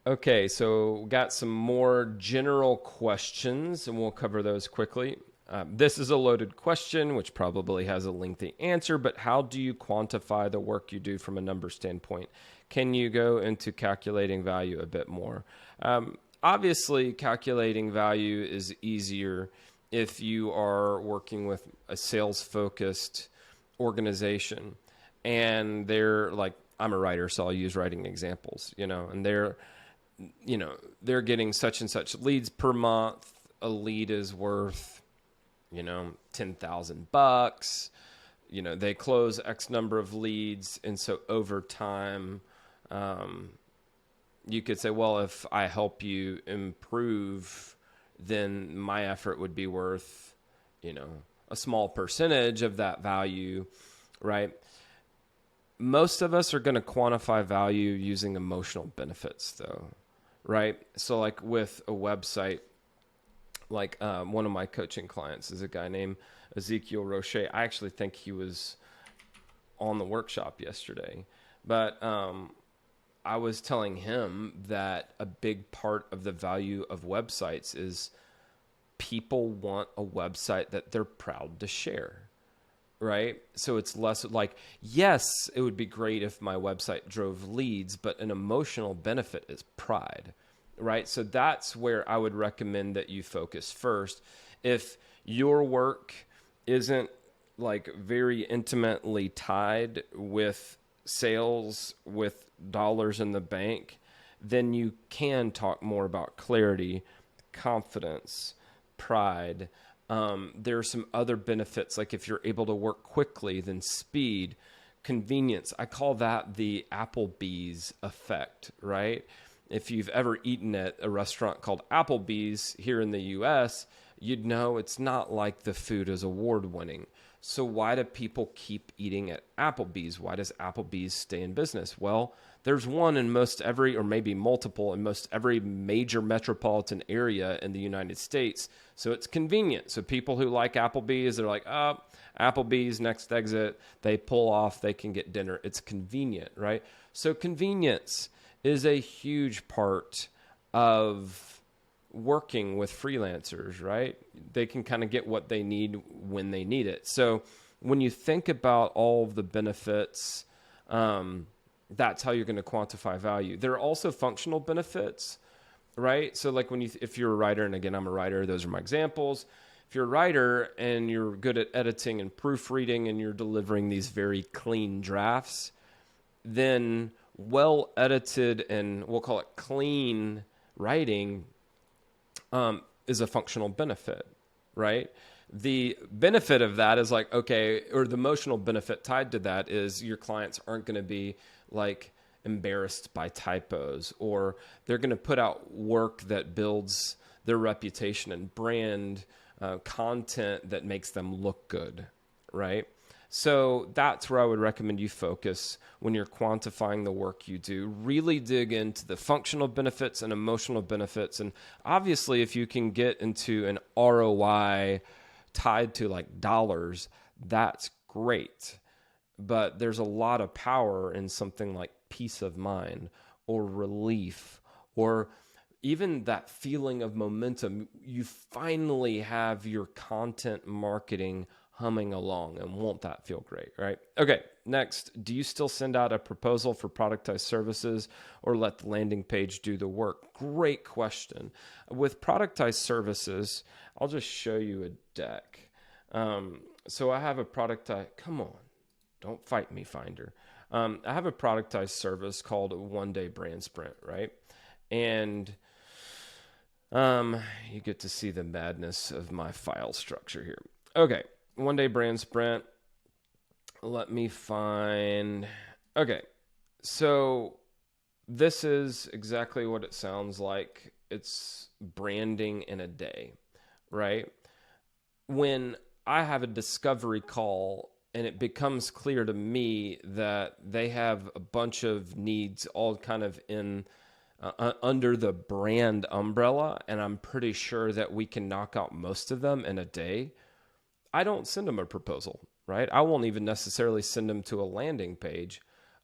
Okay, so we got some more general questions, and we'll cover those quickly. This is a loaded question, which probably has a lengthy answer, but how do you quantify the work you do from a number standpoint? Can you go into calculating value a bit more? Obviously, calculating value is easier if you are working with a sales focused organization and they're like, I'm a writer, so I'll use writing examples, and they're getting such and such leads per month. A lead is worth, $10,000. They close X number of leads. And so over time, you could say, well, if I help you improve, then my effort would be worth, a small percentage of that value, right? Most of us are going to quantify value using emotional benefits, though, right? So like with a website, like one of my coaching clients is a guy named Ezekiel Roche. I actually think he was on the workshop yesterday, but I was telling him that a big part of the value of websites is people want a website that they're proud to share, right? So it's less like, yes, it would be great if my website drove leads, but an emotional benefit is pride, right? So that's where I would recommend that you focus first. If your work isn't like very intimately tied with sales, with dollars in the bank, then you can talk more about clarity, confidence, pride. There are some other benefits, like if you're able to work quickly, then speed, convenience. I call that the Applebee's effect, right? If you've ever eaten at a restaurant called Applebee's here in the US, you'd know it's not like the food is award winning. So why do people keep eating at Applebee's? Why does Applebee's stay in business? Well, there's one in most every, or maybe multiple in most every major metropolitan area in the United States. So it's convenient. So people who like Applebee's, they're like, oh, Applebee's, next exit. They pull off, they can get dinner. It's convenient, right? So convenience is a huge part of working with freelancers, right? They can kind of get what they need when they need it. So when you think about all of the benefits, that's how you're going to quantify value. There are also functional benefits, right? So like if you're a writer, and again, I'm a writer, those are my examples. If you're a writer and you're good at editing and proofreading and you're delivering these very clean drafts, then well edited and we'll call it clean writing is a functional benefit, right? The benefit of that is like, okay, or the emotional benefit tied to that is your clients aren't going to be like embarrassed by typos, or they're going to put out work that builds their reputation and brand, content that makes them look good, right? So that's where I would recommend you focus when you're quantifying the work you do. Really dig into the functional benefits and emotional benefits. And obviously, if you can get into an ROI tied to like dollars, that's great. But there's a lot of power in something like peace of mind or relief, or even that feeling of momentum. You finally have your content marketing humming along, and won't that feel great, right? Okay, next, do you still send out a proposal for productized services or let the landing page do the work? Great question. With productized services, I'll just show you a deck. So I have a come on, don't fight me, Finder. I have a productized service called One Day Brand Sprint, right? And you get to see the madness of my file structure here. Okay. One Day Brand Sprint. Let me find. Okay. So this is exactly what it sounds like. It's branding in a day, right? When I have a discovery call and it becomes clear to me that they have a bunch of needs all kind of in under the brand umbrella, and I'm pretty sure that we can knock out most of them in a day, I don't send them a proposal, right? I won't even necessarily send them to a landing page.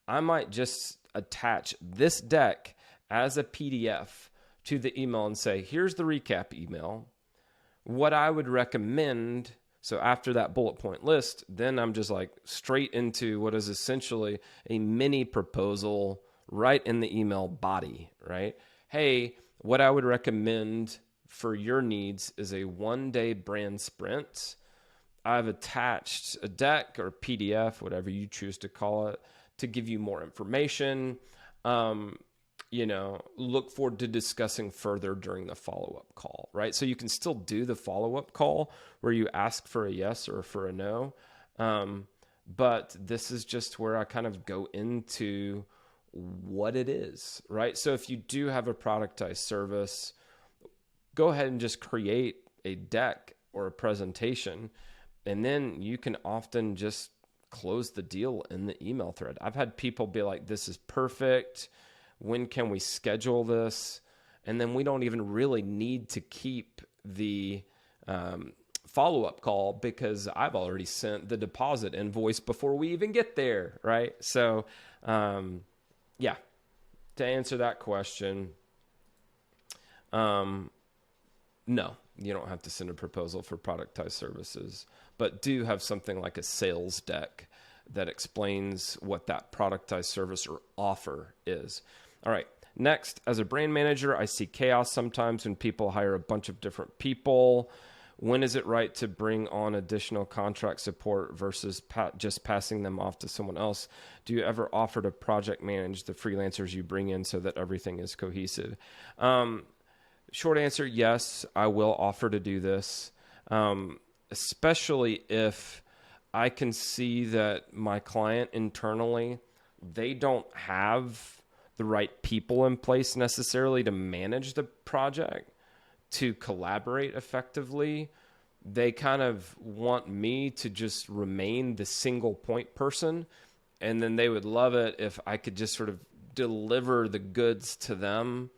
I might just attach this deck as a PDF to the email and say, here's the recap email. What I would recommend. So after that bullet point list, then I'm just like straight into what is essentially a mini proposal right in the email body, right? Hey, what I would recommend for your needs is a 1-day brand sprint. I've attached a deck or PDF, whatever you choose to call it, to give you more information. Look forward to discussing further during the follow-up call, right? So you can still do the follow-up call where you ask for a yes or for a no. But this is just where I kind of go into what it is, right? So if you do have a productized service, go ahead and just create a deck or a presentation, and then you can often just close the deal in the email thread. I've had people be like, this is perfect. When can we schedule this? And then we don't even really need to keep the follow-up call because I've already sent the deposit invoice before we even get there, right? So, yeah, to answer that question, no, you don't have to send a proposal for productized services, but do have something like a sales deck that explains what that productized service or offer is. All right. Next, as a brand manager, I see chaos sometimes when people hire a bunch of different people. When is it right to bring on additional contract support versus just passing them off to someone else? Do you ever offer to project manage the freelancers you bring in so that everything is cohesive? Short answer, yes, I will offer to do this, especially if I can see that my client internally, they don't have the right people in place necessarily to manage the project, to collaborate effectively. They kind of want me to just remain the single point person, and then they would love it if I could just sort of deliver the goods to them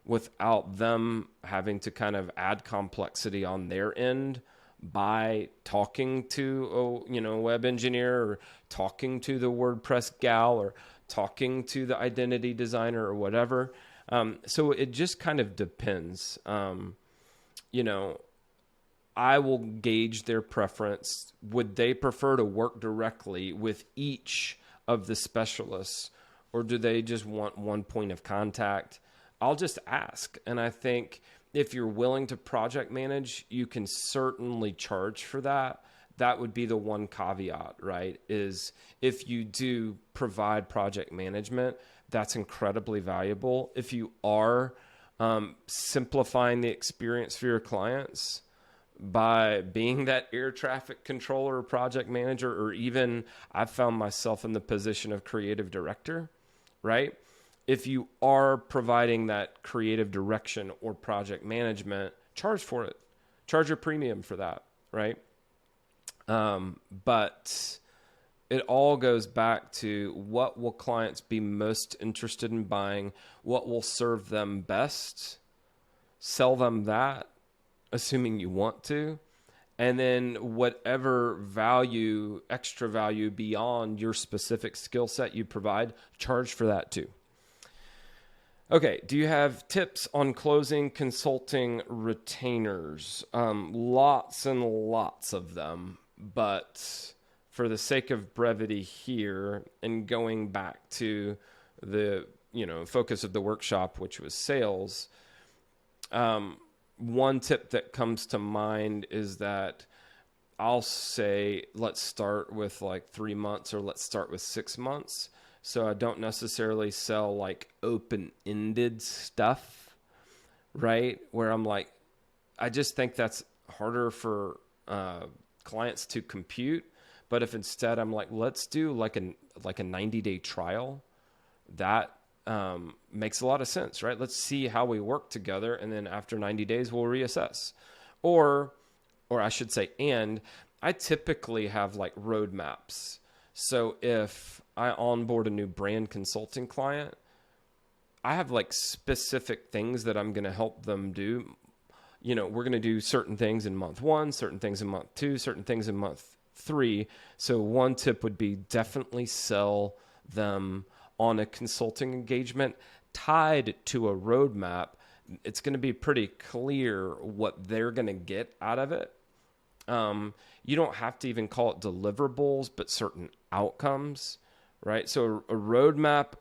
without them having to kind of add complexity on their end by talking to a web engineer or talking to the WordPress gal or talking to the identity designer or whatever. So it just kind of depends. I will gauge their preference. Would they prefer to work directly with each of the specialists, or do they just want one point of contact? I'll just ask. And I think if you're willing to project manage, you can certainly charge for that. That would be the one caveat, right? Is if you do provide project management, that's incredibly valuable. If you are simplifying the experience for your clients by being that air traffic controller or project manager, or even I've found myself in the position of creative director, right? If you are providing that creative direction or project management, charge for it. Charge a premium for that, right? But it all goes back to what will clients be most interested in buying, what will serve them best, sell them that, assuming you want to, and then whatever value, extra value beyond your specific skill set you provide, charge for that too. Okay, do you have tips on closing consulting retainers? Lots and lots of them, but for the sake of brevity here and going back to the focus of the workshop, which was sales, one tip that comes to mind is that I'll say, let's start with like 3 months, or let's start with 6 months. So I don't necessarily sell like open-ended stuff, right? Where I'm like, I just think that's harder for clients to compute. But if instead I'm like, let's do like a 90-day trial, that makes a lot of sense, right? Let's see how we work together, and then after 90 days we'll reassess. Or I should say, and I typically have like roadmaps. So if I onboard a new brand consulting client, I have like specific things that I'm going to help them do. We're going to do certain things in month 1, certain things in month 2, certain things in month 3. So one tip would be definitely sell them on a consulting engagement tied to a roadmap, it's going to be pretty clear what they're going to get out of it. You don't have to even call it deliverables, but certain outcomes, right? So a roadmap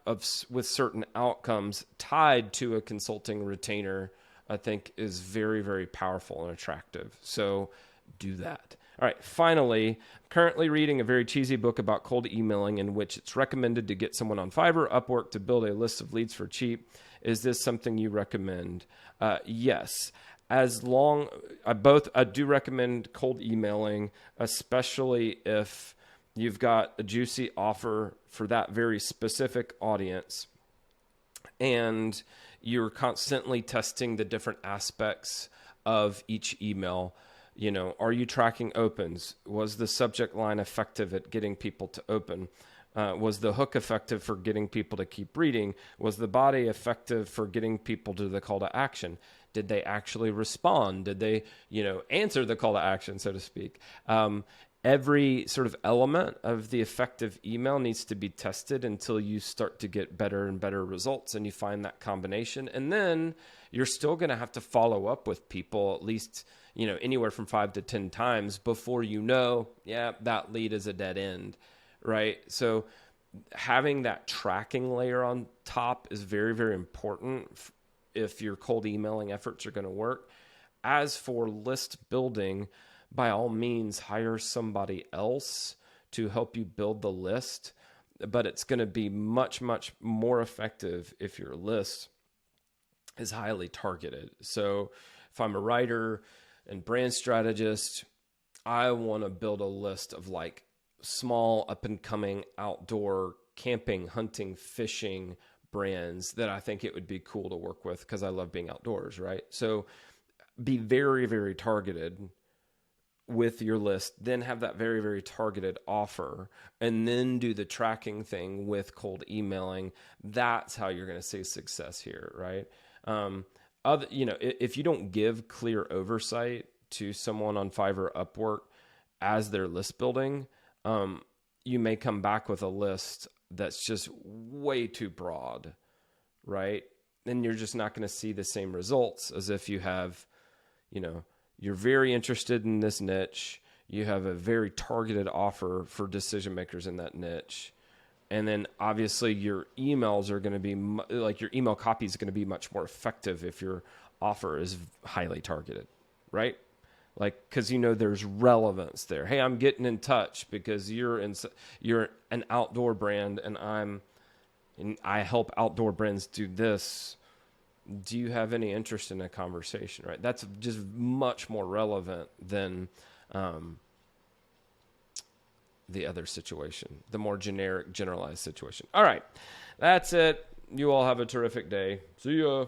with certain outcomes tied to a consulting retainer, I think, is very, very powerful and attractive. So do that. All right. Finally, I'm currently reading a very cheesy book about cold emailing in which it's recommended to get someone on Fiverr, Upwork to build a list of leads for cheap. Is this something you recommend? Yes. As long, I do recommend cold emailing, especially if you've got a juicy offer for that very specific audience and you're constantly testing the different aspects of each email. You know, are you tracking opens? Was the subject line effective at getting people to open? Was the hook effective for getting people to keep reading? Was the body effective for getting people to the call to action? Did they actually respond? Did they, answer the call to action, so to speak? Every sort of element of the effective email needs to be tested until you start to get better and better results and you find that combination. And then you're still going to have to follow up with people at least, anywhere from 5 to 10 times before that lead is a dead end, right? So having that tracking layer on top is very, very important if your cold emailing efforts are going to work. As for list building, by all means, hire somebody else to help you build the list, but it's going to be much, much more effective if your list is highly targeted. So if I'm a writer and brand strategist, I want to build a list of like small up and coming outdoor camping, hunting, fishing brands that I think it would be cool to work with because I love being outdoors, right? So be very, very targeted with your list, then have that very, very targeted offer, and then do the tracking thing with cold emailing. That's how you're going to see success here, right? If you don't give clear oversight to someone on Fiverr, Upwork as their list building, you may come back with a list that's just way too broad, right? And you're just not going to see the same results as if you have, you're very interested in this niche. You have a very targeted offer for decision makers in that niche. And then obviously your emails are going to be your email copy is going to be much more effective if your offer is highly targeted, right? Because there's relevance there. Hey, I'm getting in touch because you're an outdoor brand, and I help outdoor brands do this. Do you have any interest in a conversation? Right? That's just much more relevant than the other situation, the more generalized situation. All right, that's it. You all have a terrific day. See ya.